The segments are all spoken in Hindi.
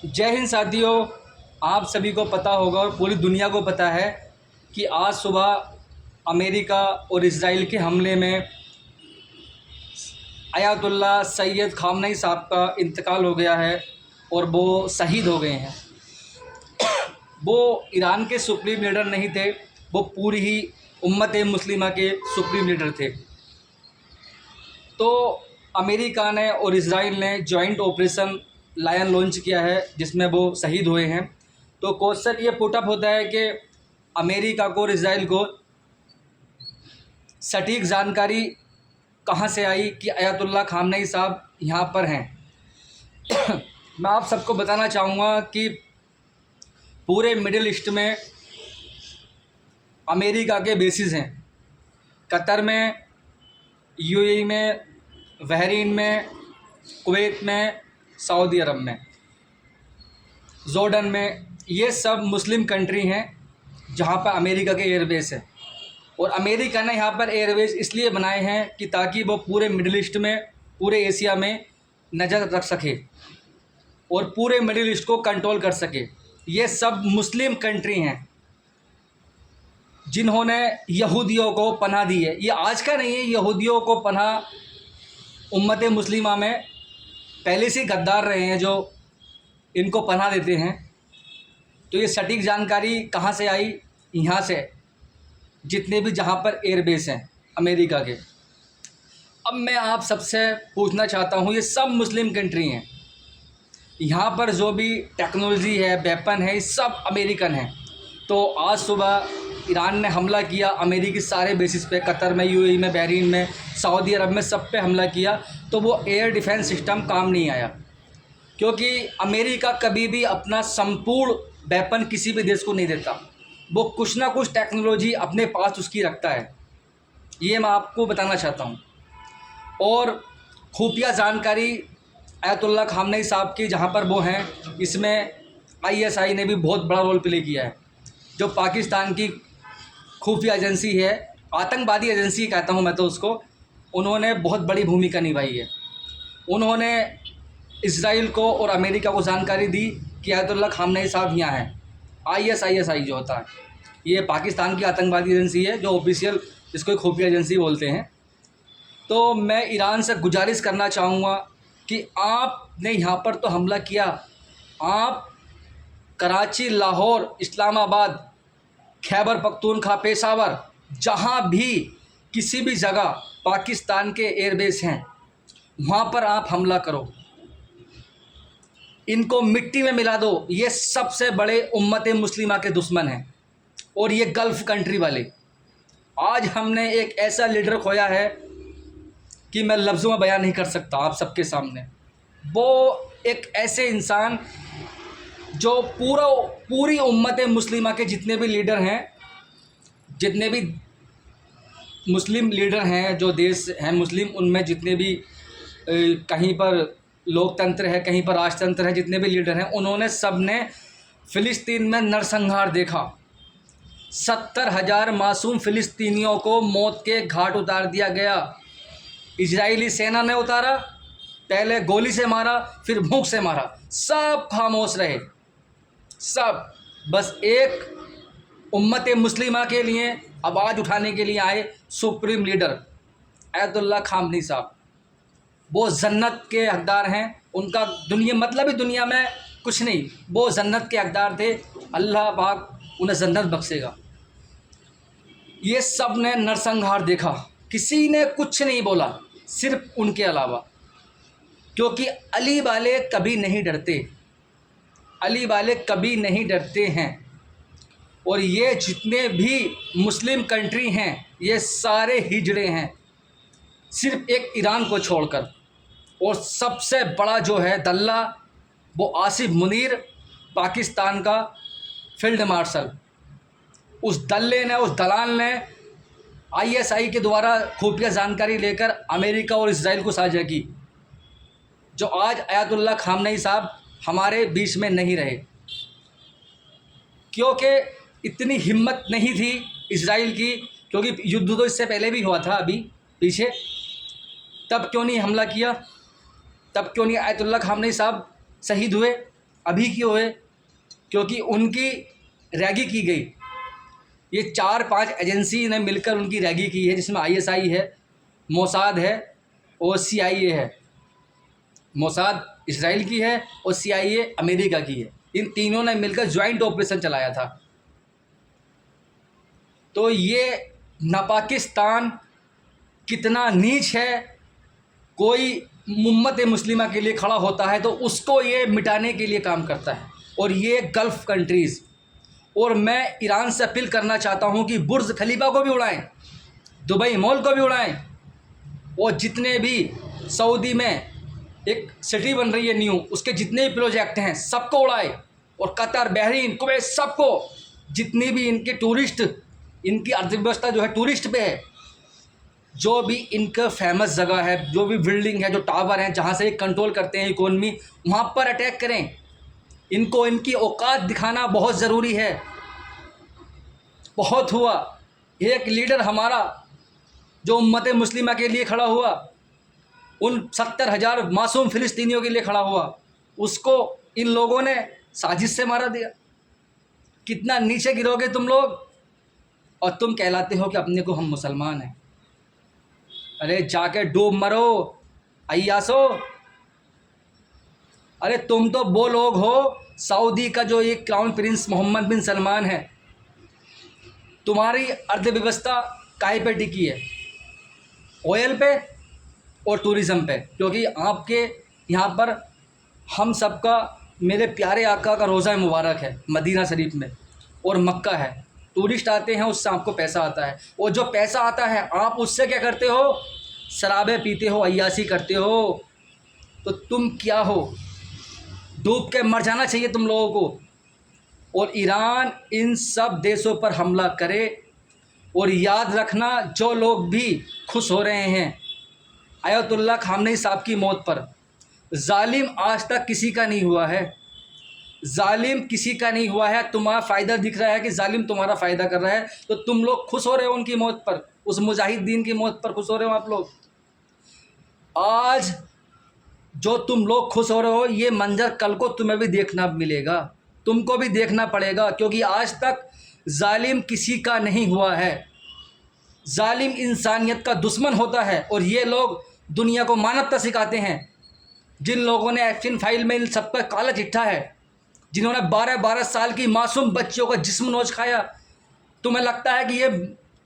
जय हिंद साथियों। आप सभी को पता होगा और पूरी दुनिया को पता है कि आज सुबह अमेरिका और इज़राइल के हमले में अयातुल्ला सैयद ख़ामनई साहब का इंतकाल हो गया है और वो शहीद हो गए हैं। वो ईरान के सुप्रीम लीडर नहीं थे, वो पूरी ही उम्मत मुस्लिमा के सुप्रीम लीडर थे। तो अमेरिका ने और इज़राइल ने जॉइंट ऑपरेशन लायन लॉन्च किया है जिसमें वो शहीद हुए हैं। तो क्वेश्चन ये पुटअप होता है कि अमेरिका को और इज़राइल को सटीक जानकारी कहाँ से आई कि अयातुल्ला ख़ामनई साहब यहाँ पर हैं। मैं आप सबको बताना चाहूँगा कि पूरे मिडिल ईस्ट में अमेरिका के बेसिस हैं। कतर में, यूएई में, बहरीन में, कुवैत में, सऊदी अरब में, जॉर्डन में, ये सब मुस्लिम कंट्री हैं जहाँ पर अमेरिका के एयरबेस है। और अमेरिका ने यहाँ पर एयरबेस इसलिए बनाए हैं कि ताकि वो पूरे मिडिल ईस्ट में, पूरे एशिया में नज़र रख सके और पूरे मिडिल ईस्ट को कंट्रोल कर सके। ये सब मुस्लिम कंट्री हैं जिन्होंने यहूदियों को पनाह दी है। ये आज का नहीं है, यहूदियों को पनाह उम्मत मुस्लिमा में पहले से गद्दार रहे हैं जो इनको पनाह देते हैं। तो ये सटीक जानकारी कहाँ से आई? यहाँ से, जितने भी जहाँ पर एयरबेस हैं अमेरिका के। अब मैं आप सबसे पूछना चाहता हूँ, ये सब मुस्लिम कंट्री हैं, यहाँ पर जो भी टेक्नोलॉजी है, वेपन है, ये सब अमेरिकन हैं। तो आज सुबह ईरान ने हमला किया अमेरिकी सारे बेसिस पे, कतर में, यूएई में, बहरीन में, सऊदी अरब में, सब पे हमला किया। तो वो एयर डिफेंस सिस्टम काम नहीं आया, क्योंकि अमेरिका कभी भी अपना संपूर्ण वेपन किसी भी देश को नहीं देता। वो कुछ ना कुछ टेक्नोलॉजी अपने पास उसकी रखता है, ये मैं आपको बताना चाहता हूँ। और खुफिया जानकारी अयातुल्ला ख़ामनई साहब की जहाँ पर वो हैं, इसमें आईएसआई ने भी बहुत बड़ा रोल प्ले किया है। जो पाकिस्तान की खुफिया एजेंसी है, आतंकवादी एजेंसी कहता हूँ मैं तो उसको, उन्होंने बहुत बड़ी भूमिका निभाई है। उन्होंने इज़राइल को और अमेरिका को जानकारी दी कि अयातुल्ला ख़ामनई साहब यहाँ हैं। आईएसआई जो होता है, ये पाकिस्तान की आतंकवादी एजेंसी है, जो ऑफिशियल इसको खुफिया एजेंसी बोलते हैं। तो मैं ईरान से गुजारिश करना चाहूँगा कि आपने यहाँ पर तो हमला किया, आप कराची, लाहौर, इस्लामाबाद, खैबर पख्तूनख्वा, पेशावर, जहाँ भी किसी भी जगह पाकिस्तान के एयरबेस हैं, वहाँ पर आप हमला करो, इनको मिट्टी में मिला दो। ये सबसे बड़े उम्मत मुस्लिमा के दुश्मन हैं और ये गल्फ़ कंट्री वाले। आज हमने एक ऐसा लीडर खोया है कि मैं लफ्ज़ों में बयान नहीं कर सकता आप सबके सामने। वो एक ऐसे इंसान जो पूरी उम्मत मुस्लिमा के जितने भी लीडर हैं, जितने भी मुस्लिम लीडर हैं, जो देश हैं मुस्लिम, उनमें जितने भी कहीं पर लोकतंत्र है, कहीं पर राजतंत्र है, जितने भी लीडर हैं, उन्होंने सब ने फ़िलिस्तीन में नरसंहार देखा। 70,000 मासूम फ़िलिस्तीनियों को मौत के घाट उतार दिया गया। इजरायली सेना ने उतारा, पहले गोली से मारा, फिर भूख से मारा, सब खामोश रहे। सब बस एक उम्मत मुस्लिमा के लिए आवाज़ उठाने के लिए आए सुप्रीम लीडर अयातुल्ला ख़ामनई साहब। वो जन्नत के हकदार हैं, उनका दुनिया मतलब ही दुनिया में कुछ नहीं, वो जन्नत के हकदार थे। अल्लाह पाक उन्हें जन्नत बख्शेगा। ये सब ने नरसंहार देखा, किसी ने कुछ नहीं बोला, सिर्फ उनके अलावा, क्योंकि अली वाले कभी नहीं डरते, अली वाले कभी नहीं डरते हैं। और ये जितने भी मुस्लिम कंट्री हैं, ये सारे हिजड़े हैं, सिर्फ एक ईरान को छोड़कर। और सबसे बड़ा जो है दल्ला, वो आसिफ मुनीर, पाकिस्तान का फील्ड मार्शल। उस दल्ले ने, उस दलाल ने आईएसआई के द्वारा खुफिया जानकारी लेकर अमेरिका और इज़राइल को साझा की, जो आज अयातुल्ला ख़ामनई साहब हमारे बीच में नहीं रहे। क्योंकि इतनी हिम्मत नहीं थी इज़राइल की, क्योंकि युद्ध तो इससे पहले भी हुआ था अभी पीछे, तब क्यों नहीं हमला किया? तब क्यों नहीं अयातुल्ला ख़ामनई साहब शहीद हुए? अभी क्यों हुए? क्योंकि उनकी रैगी की गई। ये 4-5 एजेंसी ने मिलकर उनकी रैगी की है, जिसमें ISI है, मोसाद है और CIA है। मोसाद इसराइल की है और CIA अमेरिका की है। इन तीनों ने मिलकर ज्वाइंट ऑपरेशन चलाया था। तो ये नापाकिस्तान कितना नीच है। कोई उम्मत मुस्लिमा के लिए खड़ा होता है तो उसको ये मिटाने के लिए काम करता है। और ये गल्फ़ कंट्रीज़, और मैं ईरान से अपील करना चाहता हूँ कि बुर्ज खलीफा को भी उड़ाएं, दुबई मॉल को भी उड़ाएं, और जितने भी सऊदी में एक सिटी बन रही है न्यू, उसके जितने भी प्रोजेक्ट हैं सबको उड़ाए। और कतर, बहरीन, कुवैत, सबको, जितनी भी इनके टूरिस्ट, इनकी अर्थव्यवस्था जो है टूरिस्ट पे है, जो भी इनका फेमस जगह है, जो भी बिल्डिंग है, जो टावर हैं, जहाँ से ये कंट्रोल करते हैं इकोनॉमी, वहाँ पर अटैक करें। इनको इनकी औकात दिखाना बहुत ज़रूरी है। बहुत हुआ। एक लीडर हमारा जो उम्मत मुस्लिमा के लिए खड़ा हुआ, उन 70,000 मासूम फ़िलिस्तीनियों के लिए खड़ा हुआ, उसको इन लोगों ने साजिश से मारा दिया। कितना नीचे गिरोगे तुम लोग, और तुम कहलाते हो कि अपने को हम मुसलमान हैं। अरे जाके डूब मरो अय्यासो। अरे तुम तो वो लोग हो, सऊदी का जो ये क्राउन प्रिंस मोहम्मद बिन सलमान है, तुम्हारी अर्थव्यवस्था काहे पे टिकी है? ऑयल पे और टूरिज़म पे। क्योंकि आपके यहाँ पर हम सबका, मेरे प्यारे आका का रोज़ा मुबारक है मदीना शरीफ में, और मक्का है। टूरिस्ट आते हैं, उससे आपको पैसा आता है, और जो पैसा आता है आप उससे क्या करते हो? शराबें पीते हो, अय्याशी करते हो। तो तुम क्या हो? डूब के मर जाना चाहिए तुम लोगों को। और ईरान इन सब देशों पर हमला करे। और याद रखना, जो लोग भी खुश हो रहे हैं आयतुल्लाह खामनेई साहब की मौत पर, जालिम आज तक किसी का नहीं हुआ है। जालिम किसी का नहीं हुआ है। तुम्हारा फ़ायदा दिख रहा है कि जालिम तुम्हारा फ़ायदा कर रहा है, तो तुम लोग खुश हो रहे हो उनकी मौत पर, उस मुजाहिदीन की मौत पर खुश हो रहे हो आप लोग। आज जो तुम लोग खुश हो रहे हो, ये मंजर कल को तुम्हें भी देखना मिलेगा, तुमको भी देखना पड़ेगा। क्योंकि आज तक जालिम किसी का नहीं हुआ है। जालिम इंसानियत का दुश्मन होता है। और ये लोग दुनिया को मानवता सिखाते हैं। जिन लोगों ने एक्शन फाइल में इन सब का काला चिट्ठा है, जिन्होंने 12-12 साल की मासूम बच्चियों का जिस्म नोच खाया, तुम्हें लगता है कि ये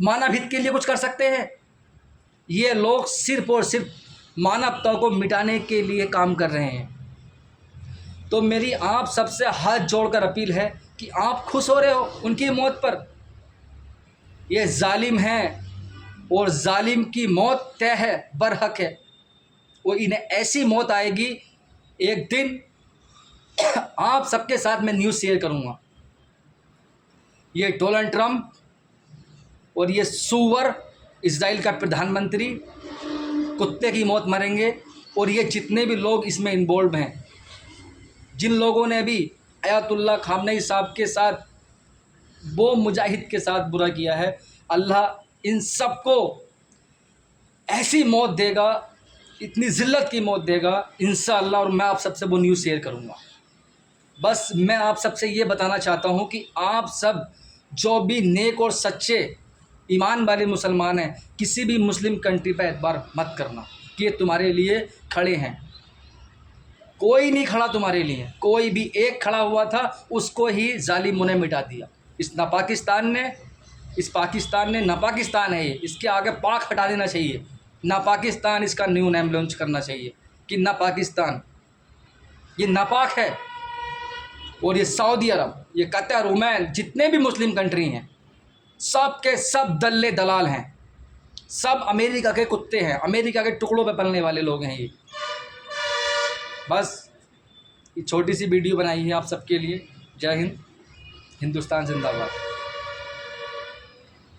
मानव हित के लिए कुछ कर सकते हैं? ये लोग सिर्फ और सिर्फ मानवता को मिटाने के लिए काम कर रहे हैं। तो मेरी आप सबसे हाथ जोड़कर अपील है कि आप खुश हो रहे हो उनकी मौत पर। ये जालिम हैं और जालिम की मौत तय है, बरहक है। वो इन्हें ऐसी मौत आएगी एक दिन, आप सबके साथ मैं न्यूज़ शेयर करूंगा। ये डोनाल्ड ट्रंप और ये सुअर इजराइल का प्रधानमंत्री कुत्ते की मौत मरेंगे। और ये जितने भी लोग इसमें इन्वॉल्व हैं, जिन लोगों ने भी आयतुल्लाह खामनेई साहब के साथ, वो मुजाहिद के साथ बुरा किया है, अल्लाह इन सबको ऐसी मौत देगा, इतनी ज़िल्लत की मौत देगा इंशाअल्लाह। और मैं आप सबसे वो न्यूज़ शेयर करूँगा। बस मैं आप सबसे ये बताना चाहता हूँ कि आप सब जो भी नेक और सच्चे ईमान वाले मुसलमान हैं, किसी भी मुस्लिम कंट्री पर एतबार मत करना कि ये तुम्हारे लिए खड़े हैं। कोई नहीं खड़ा तुम्हारे लिए। कोई भी एक खड़ा हुआ था, उसको ही जालिमों ने मिटा दिया। इस पाकिस्तान ने नापाकिस्तान है ये, इसके आगे पाक हटा देना चाहिए। नापाकिस्तान, इसका न्यू नेम लॉन्च करना चाहिए कि नापाकिस्तान, ये नापाक है। और ये सऊदी अरब, ये कतर, ओमान, जितने भी मुस्लिम कंट्री हैं, सब के सब दल्ले दलाल हैं। सब अमेरिका के कुत्ते हैं, अमेरिका के टुकड़ों पे पलने वाले लोग हैं ये। बस ये छोटी सी वीडियो बनाई है आप सबके लिए। जय हिंद, हिंदुस्तान जिंदाबाद।